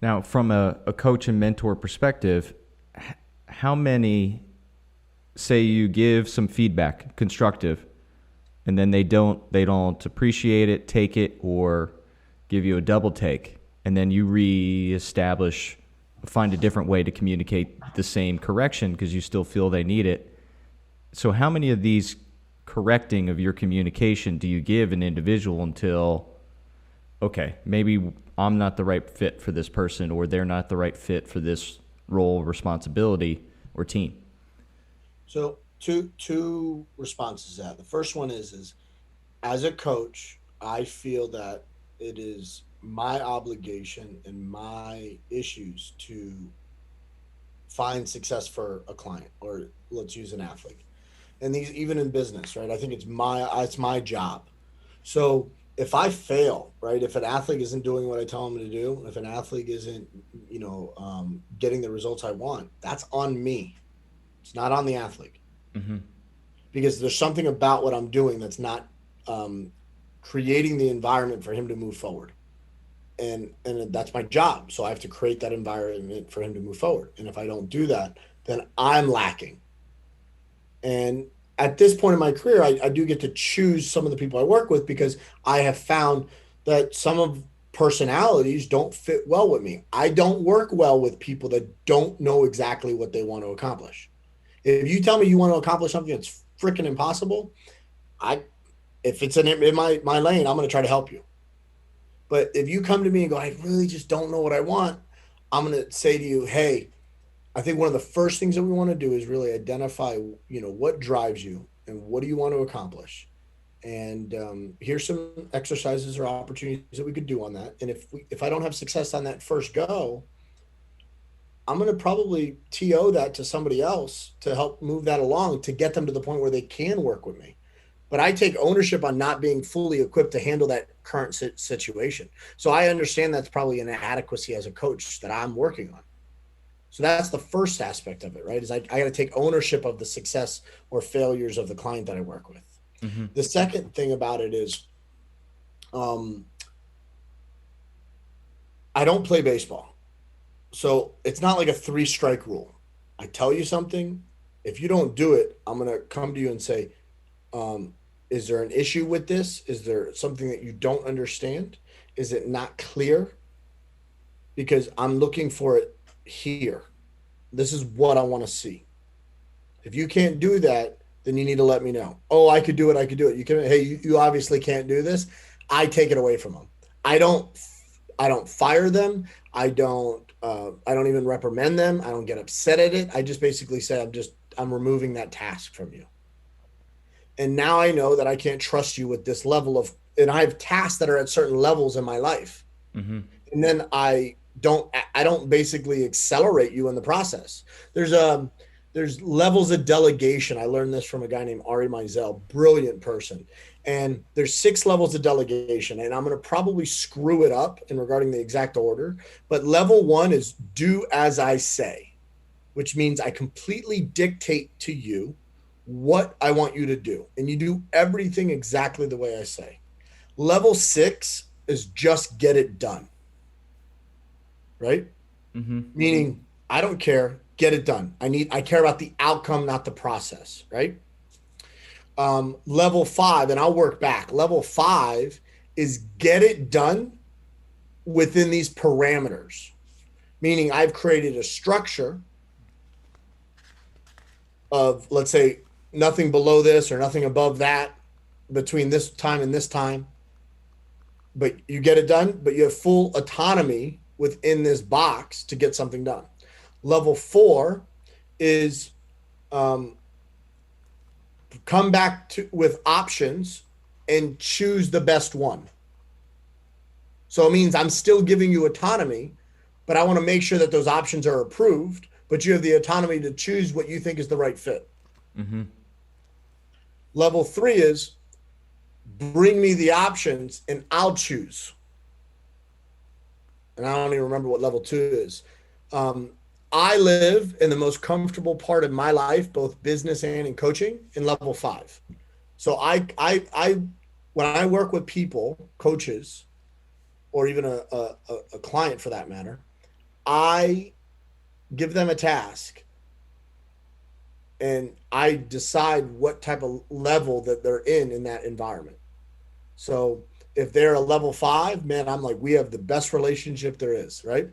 Now, from a coach and mentor perspective, how many say you give some feedback, constructive, and then they don't appreciate it, take it, or give you a double take, and then you reestablish, find a different way to communicate the same correction because you still feel they need it. So how many of these correcting of your communication do you give an individual until, okay, maybe I'm not the right fit for this person, or they're not the right fit for this role, responsibility, or team? So two responses to that. The first one is as a coach, I feel that it is my obligation and my issues to find success for a client, or let's use an athlete. And these, even in business, right? I think it's my job. So if I fail, right, if an athlete isn't doing what I tell them to do, if an athlete isn't, getting the results I want, that's on me. It's not on the athlete, Mm-hmm. because there's something about what I'm doing that's not um, creating the environment for him to move forward. And that's my job. So I have to create that environment for him to move forward. And if I don't do that, then I'm lacking. And at this point in my career, I do get to choose some of the people I work with, because I have found that some of personalities don't fit well with me. I don't work well with people that don't know exactly what they want to accomplish. If you tell me you want to accomplish something that's freaking impossible, I if it's in my lane, I'm going to try to help you. But if you come to me and go, I really just don't know what I want, I'm going to say to you, hey, I think one of the first things that we want to do is really identify, what drives you and what do you want to accomplish. And here's some exercises or opportunities that we could do on that. And if I don't have success on that first go, I'm going to probably TO that to somebody else to help move that along to get them to the point where they can work with me. But I take ownership on not being fully equipped to handle that current situation. So I understand that's probably an inadequacy as a coach that I'm working on. So that's the first aspect of it, right? Is I got to take ownership of the success or failures of the client that I work with. Mm-hmm. The second thing about it is, um, I don't play baseball. So it's not like a three strike rule. I tell you something. If you don't do it, I'm going to come to you and say, um, is there an issue with this? Is there something that you don't understand? Is it not clear? Because I'm looking for it here. This is what I want to see. If you can't do that, then you need to let me know. Oh, I could do it. I could do it. You can. Hey, you obviously can't do this. I take it away from them. I don't. I don't fire them. I don't. I don't even reprimand them. I don't get upset at it. I just basically say I'm removing that task from you. And now I know that I can't trust you with this level of. And I have tasks that are at certain levels in my life, Mm-hmm. and then I don't basically accelerate you in the process. There's levels of delegation. I learned this from a guy named Ari Meisel, brilliant person. And there's 6 levels of delegation, and I'm going to probably screw it up in regarding the exact order. But level 1 is do as I say, which means I completely dictate to you what I want you to do, and you do everything exactly the way I say. Level 6 is just get it done, right? Mm-hmm. Meaning I don't care, get it done. I care about the outcome, not the process, right? Level 5, and I'll work back. Level 5 is get it done within these parameters, meaning I've created a structure of, let's say, nothing below this or nothing above that between this time and this time. But you get it done, but you have full autonomy within this box to get something done. Level 4 is um, come back to with options and choose the best one. So it means I'm still giving you autonomy, but I want to make sure that those options are approved, but you have the autonomy to choose what you think is the right fit. Mm-hmm. Level 3 is bring me the options and I'll choose. And I don't even remember what level 2 is. Um, I live in the most comfortable part of my life, both business and in coaching, in level 5. So when I work with people, coaches, or even a client for that matter, I give them a task and I decide what type of level that they're in that environment. So if they're a level 5, man, I'm like, we have the best relationship there is, right?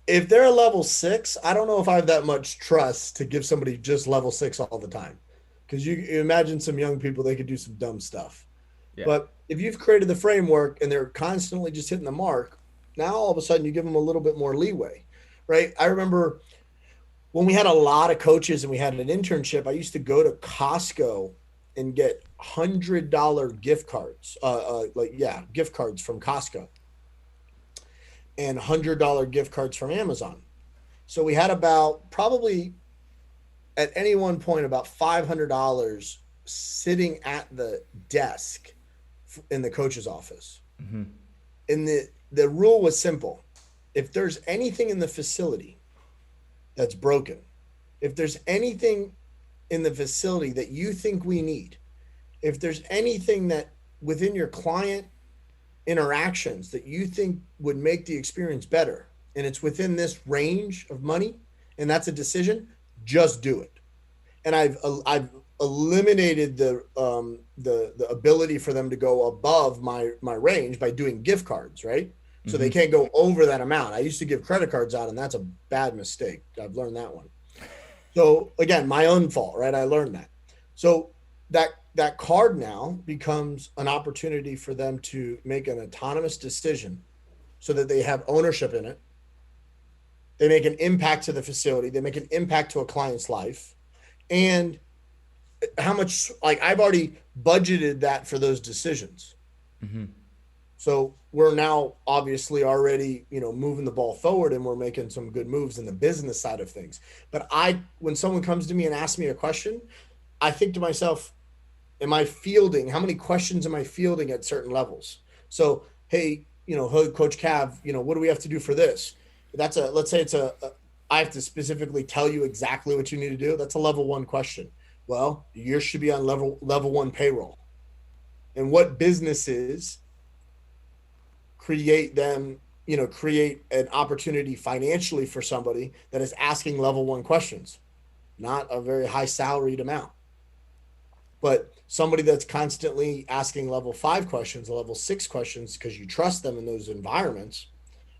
If they're a level 6, I don't know if I have that much trust to give somebody just level 6 all the time. Because you imagine some young people, they could do some dumb stuff. Yeah. But if you've created the framework and they're constantly just hitting the mark, now all of a sudden you give them a little bit more leeway, right? I remember when we had a lot of coaches and we had an internship, I used to go to Costco and get $100 gift cards, gift cards from Costco and $100 gift cards from Amazon. So we had about probably at any one point about $500 sitting at the desk in the coach's office. Mm-hmm. And the rule was simple. If there's anything in the facility that's broken, if there's anything in the facility that you think we need, if there's anything that within your client interactions that you think would make the experience better, and it's within this range of money, and that's a decision, just do it. And I've eliminated the ability for them to go above my range by doing gift cards, right? So they can't go over that amount. I used to give credit cards out, and that's a bad mistake. I've learned that one. So again, my own fault, right? I learned that. So that card now becomes an opportunity for them to make an autonomous decision so that they have ownership in it. They make an impact to the facility. They make an impact to a client's life. And how much, like, I've already budgeted that for those decisions. Mm-hmm. So we're now obviously already, moving the ball forward, and we're making some good moves in the business side of things. But when someone comes to me and asks me a question, I think to myself, how many questions am I fielding at certain levels? So, hey, Coach Cav, what do we have to do for this? Let's say I have to specifically tell you exactly what you need to do. That's a level 1 question. Well, yours should be on level 1 payroll. And what businesses create an opportunity financially for somebody that is asking level 1 questions? Not a very high salaried amount. But somebody that's constantly asking level 5 questions, level 6 questions, because you trust them in those environments,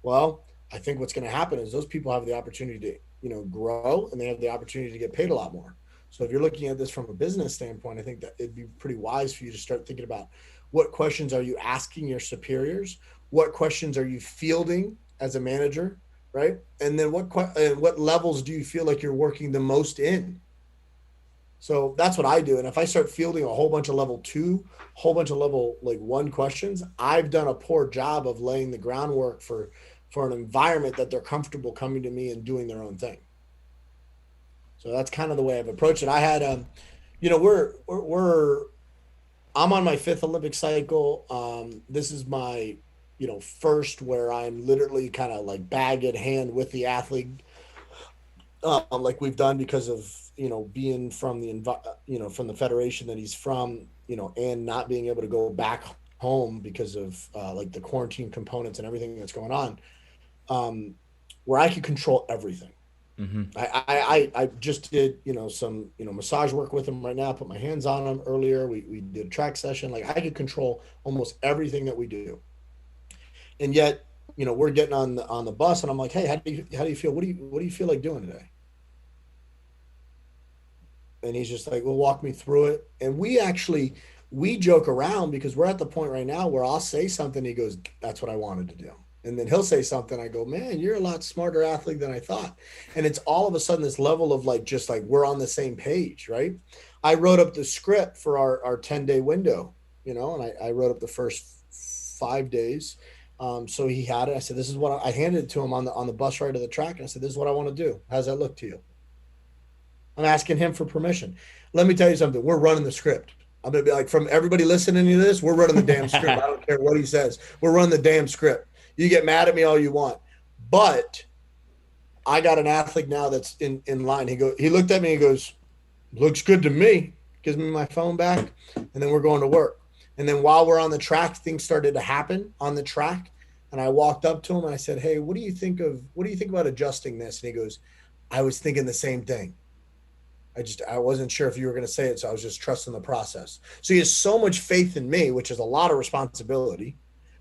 well, I think what's going to happen is those people have the opportunity to, grow, and they have the opportunity to get paid a lot more. So if you're looking at this from a business standpoint, I think that it'd be pretty wise for you to start thinking about what questions are you asking your superiors? What questions are you fielding as a manager, right? And then what levels do you feel like you're working the most in? So that's what I do. And if I start fielding a whole bunch of level 2, whole bunch of level 1 questions, I've done a poor job of laying the groundwork for an environment that they're comfortable coming to me and doing their own thing. So that's kind of the way I've approached it. I had, I'm on my 5th Olympic cycle. This is my, first where I'm literally kind of like bag in hand with the athlete, like we've done because of, being from from the federation that he's from, and not being able to go back home because of like the quarantine components and everything that's going on, where I could control everything. Mm-hmm. I just did, some, massage work with him right now. I put my hands on him earlier. We did a track session. Like, I could control almost everything that we do. And yet, we're getting on the bus, and I'm like, hey, how do you feel? What do you feel like doing today? And he's just like, well, walk me through it. And we joke around because we're at the point right now where I'll say something. He goes, that's what I wanted to do. And then he'll say something. I go, man, you're a lot smarter athlete than I thought. And it's all of a sudden this level of just we're on the same page, right? I wrote up the script for our 10-day window, and I wrote up the first 5 days. So he had it. I said, this is what I handed it to him on the bus ride to the track. And I said, this is what I want to do. How's that look to you? I'm asking him for permission. Let me tell you something. We're running the script. I'm going to be like, from everybody listening to this, we're running the damn script. I don't care what he says. We're running the damn script. You get mad at me all you want. But I got an athlete now that's in line. He looked at me and goes, looks good to me. Gives me my phone back. And then we're going to work. And then while we're on the track, things started to happen on the track. And I walked up to him and I said, "Hey, what do you think about adjusting this?" And he goes, "I was thinking the same thing. I wasn't sure if you were going to say it, so I was just trusting the process." So he has so much faith in me, which is a lot of responsibility,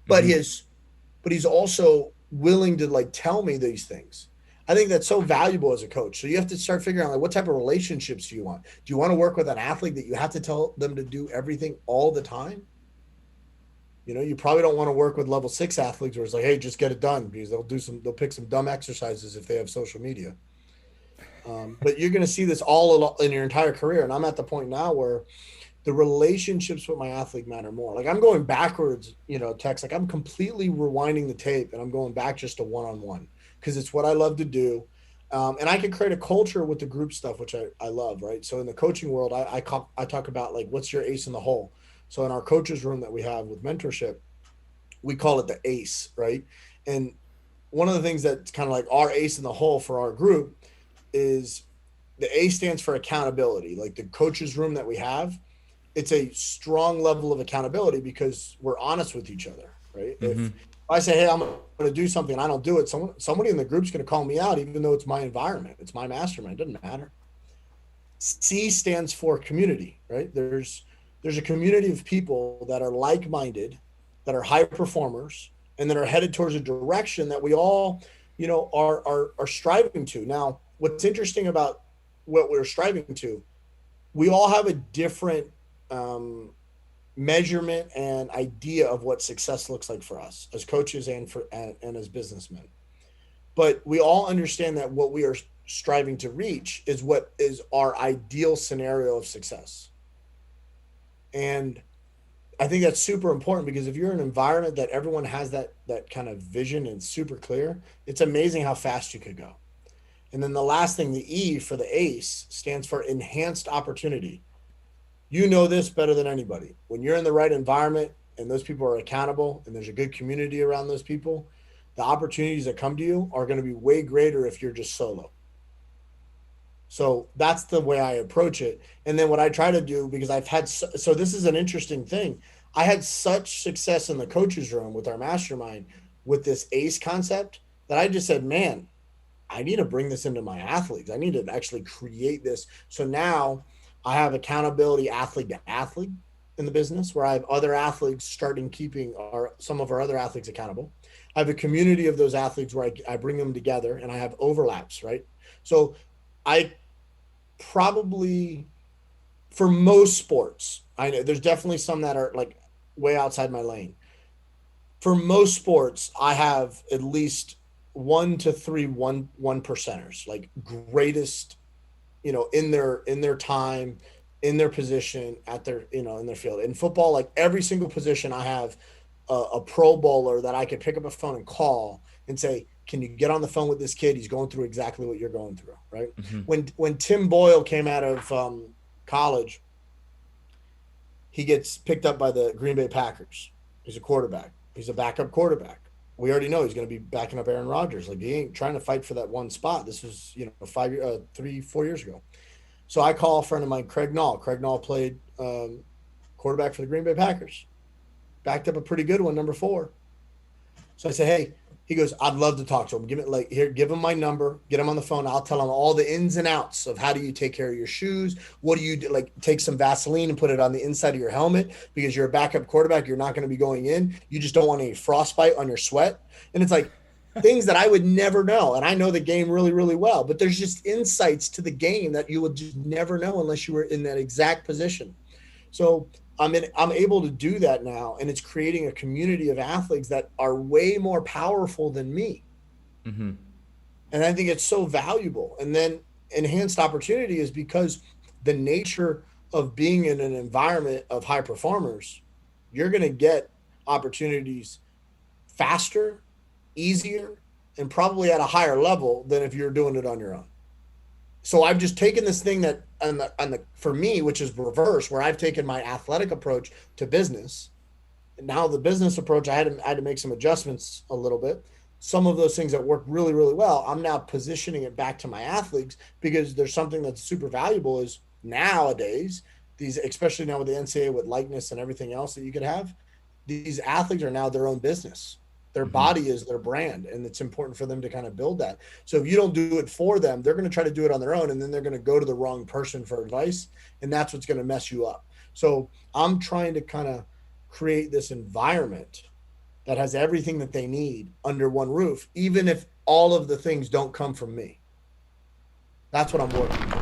but Mm-hmm. he's also willing to like tell me these things. I think that's so valuable as a coach. So you have to start figuring out like what type of relationships do you want? Do you want to work with an athlete that you have to tell them to do everything all the time? You know, you probably don't want to work with level 6 athletes where it's like, hey, just get it done, because they'll pick some dumb exercises if they have social media. But you're going to see this all in your entire career. And I'm at the point now where the relationships with my athlete matter more. Like I'm going backwards, you know, Tex, like I'm completely rewinding the tape and I'm going back just to one-on-one because it's what I love to do. And I can create a culture with the group stuff, which I love, right? So in the coaching world, I talk about like, what's your ace in the hole? So in our coaches room that we have with mentorship, we call it the ace, right? And one of the things that's kind of like our ace in the hole for our group is the A stands for accountability. Like the coaches room that we have, it's a strong level of accountability because we're honest with each other, right? Mm-hmm. If I say, "Hey, I'm going to do something," and I don't do it, somebody in the group's going to call me out, even though it's my environment, it's my mastermind. It doesn't matter. C stands for community, right? There's a community of people that are like-minded, that are high performers, and that are headed towards a direction that we all, you know, are striving to. Now, what's interesting about what we're striving to, we all have a different um, measurement and idea of what success looks like for us as coaches and as businessmen. But we all understand that what we are striving to reach is what is our ideal scenario of success. And I think that's super important because if you're in an environment that everyone has that kind of vision and super clear, it's amazing how fast you could go. And then the last thing, the E for the ACE stands for enhanced opportunity. You know this better than anybody. When you're in the right environment and those people are accountable and there's a good community around those people, the opportunities that come to you are going to be way greater if you're just solo. So that's the way I approach it. And then what I try to do, because I've had, so this is an interesting thing. I had such success in the coaches room with our mastermind with this ACE concept that I just said, man, I need to bring this into my athletes. I need to actually create this. So now I have accountability athlete to athlete in the business where I have other athletes starting keeping some of our other athletes accountable. I have a community of those athletes where I bring them together and I have overlaps, right? So I probably, for most sports, I know there's definitely some that are like way outside my lane. For most sports, I have at least one to three one percenters, like greatest, you know, in their time, in their position, at their, you know, in their field. In football, like every single position, I have a Pro Bowler that I could pick up a phone and call and say, "Can you get on the phone with this kid? He's going through exactly what you're going through." Right? Mm-hmm. When Tim Boyle came out of college, he gets picked up by the Green Bay Packers. He's a quarterback. He's a backup quarterback. We already know he's going to be backing up Aaron Rodgers. Like he ain't trying to fight for that one spot. This was, you know, 4 years ago. So I call a friend of mine, Craig Nall. Craig Nall played quarterback for the Green Bay Packers. Backed up a pretty good one, number 4. So I say, "Hey," he goes, "I'd love to talk to him. Give me like here, give him my number, get him on the phone. I'll tell him all the ins and outs of how do you take care of your shoes. What do you do? Like take some Vaseline and put it on the inside of your helmet because you're a backup quarterback. You're not going to be going in. You just don't want any frostbite on your sweat." And it's like things that I would never know. And I know the game really, really well, but there's just insights to the game that you would just never know unless you were in that exact position. So I'm able to do that now, and it's creating a community of athletes that are way more powerful than me. Mm-hmm. And I think it's so valuable. And then enhanced opportunity is because the nature of being in an environment of high performers, you're going to get opportunities faster, easier, and probably at a higher level than if you're doing it on your own. So I've just taken this thing that on the for me, which is reverse, where I've taken my athletic approach to business. And now the business approach, I had to make some adjustments a little bit. Some of those things that work really, really well, I'm now positioning it back to my athletes because there's something that's super valuable is nowadays, these, especially now with the NCAA with likeness and everything else that you could have, these athletes are now their own business. Their Mm-hmm. body is their brand, and it's important for them to kind of build that. So if you don't do it for them, they're going to try to do it on their own, and then they're going to go to the wrong person for advice, and that's what's going to mess you up. So I'm trying to kind of create this environment that has everything that they need under one roof, even if all of the things don't come from me. That's what I'm working on.